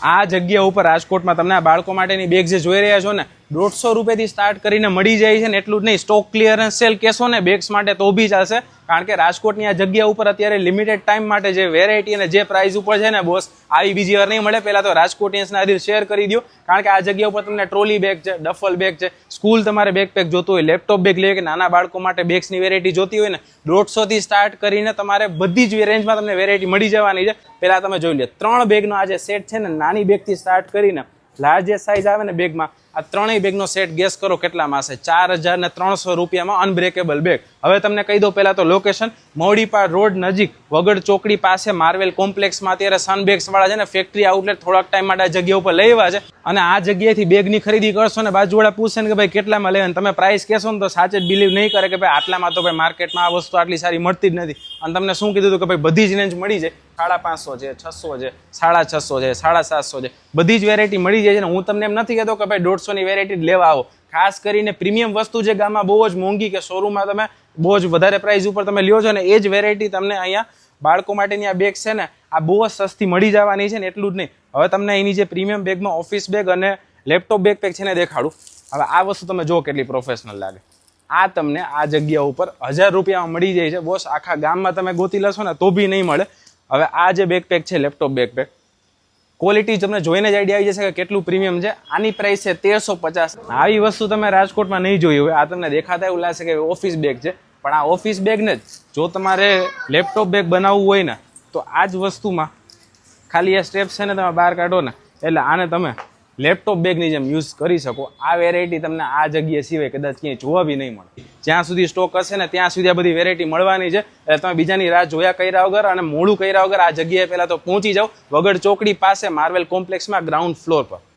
આ જગ્યા ઉપર રાજકોટમાં તમને આ બાળકો માટેની બેગ જે જોઈ રહ્યા છો ને 150 રૂપિયાથી સ્ટાર્ટ કરીને મળી જાય છે ને એટલું જ નહીં, સ્ટોક ક્લિયરન્સ સેલ કહેશો ને બેગ્સ માટે તો બી ચાલશે, કારણ કે રાજકોટની આ જગ્યા ઉપર અત્યારે લિમિટેડ ટાઈમ માટે જે વેરાયટી અને જે પ્રાઇસ ઉપર છે ને બોસ આવી બીજી વાર નહીં મળે. પહેલા તો રાજકોટિયન્સના આદિલ શેર કરી દો, કારણ કે આ જગ્યા ઉપર તમને ટ્રોલી બેગ છે, ડફલ બેગ છે, સ્કૂલ તમારે બેકપેક જોતું હોય, લેપટોપ બેગ લેવી કે નાના બાળકો માટે બેગ્સની વેરાયટી જોતી હોય ને 150 થી સ્ટાર્ટ કરીને તમારે બધી જ રેન્જમાં તમને વેરાયટી મળી જવાની છે. પહેલા તમે જોઈ લો 3 બેગનો આ જે સેટ છે ને નાની બેગથી સ્ટાર્ટ કરીને લાર્જેસ્ટ સાઇઝ આવે ને બેગમાં આ ત્રણેય બેગનો સેટ ગેસ કરો કેટલામાં હશે? 4300 રૂપિયામાં અનબ્રેકેબલ બેગ. હવે તમને કહી દઉં પહેલા તો લોકેશન મવડીપાડ રોડ નજીક વગડ ચોકડી પાસે માર્વેલ કોમ્પ્લેક્સમાં અત્યારે સનબેગ્સ વાળા છે ને ફેક્ટરી આઉટલેટ થોડાક ટાઈમ માટે આ જગ્યા ઉપર લઈ આવ્યા છે. અને આ જગ્યાએથી બેગની ખરીદી કરશો ને બાજુવાળા પૂછશે ને કે ભાઈ કેટલામાં લેવાનું, તમે પ્રાઇસ કહેશો ને તો સાચે જ બિલીવ નહીં કરે કે ભાઈ આટલામાં તો ભાઈ માર્કેટમાં આ વસ્તુ આટલી સારી મળતી જ નથી. અને તમને શું કીધું હતું કે ભાઈ બધી જ રેન્જ મળી જાય, 550 છે, 600 છે, 650 છે, 750 છે, બધી જ વેરાયટી મળી જાય છે. ને હું તમને એમ નથી કહેતો કે ભાઈ 150 ની વેરાયટી લેવા આવો, ખાસ કરીને પ્રીમિયમ વસ્તુ જે ગામમાં બહુ જ મોંઘી કે શોરૂમમાં તમે બહુ જ વધારે પ્રાઇસ ઉપર તમે લ્યો છો ને એ જ વેરાયટી તમને અહીંયા બાળકો માટેની આ બેગ છે ને આ બહુ જ સસ્તી મળી જવાની છે ને એટલું જ નહીં. હવે તમને એની જે પ્રીમિયમ બેગમાં ઓફિસ બેગ અને લેપટોપ બેકપેક છે ને દેખાડું. હવે આ વસ્તુ તમે જો કેટલી પ્રોફેશનલ લાગે. આ તમને આ જગ્યા ઉપર 1000 રૂપિયામાં મળી જાય છે બોસ, આખા ગામમાં તમે ગોતી લેશો ને તો બી નહીં મળે. હવે આ જે બેકપેક છે લેપટોપ બેકપેક ક્વોલિટી તમને જોઈને જ આઈડિયા આવી જશે કે કેટલું પ્રીમિયમ છે. આની પ્રાઇસ છે 1350. આવી વસ્તુ તમે રાજકોટમાં નહીં જોઈ હોય. આ તમને દેખાતા એવું લાગશે કે ઓફિસ બેગ છે, પણ આ ઓફિસ બેગ ને જો તમારે લેપટોપ બેગ બનાવવું હોય ને તો આ જ વસ્તુમાં ખાલી આ સ્ટેપ છે ને તમે બહાર કાઢો ને એટલે આને તમે લેપટોપ બેગની જેમ યુઝ કરી શકો. આ વેરાયટી તમને આ જગ્યા સિવાય કદાચ ક્યાંય જોવા બી નહીં મળે. જ્યાં સુધી સ્ટોક હશે ને ત્યાં સુધી આ બધી વેરાયટી મળવાની છે. એટલે તમે બીજાની રાહ જોયા કર્યા વગર અને મોડું કર્યા વગર આ જગ્યાએ પહેલા તો પહોંચી જાઓ વગડ ચોકડી પાસે માર્વેલ કોમ્પ્લેક્સમાં ગ્રાઉન્ડ ફ્લોર પર.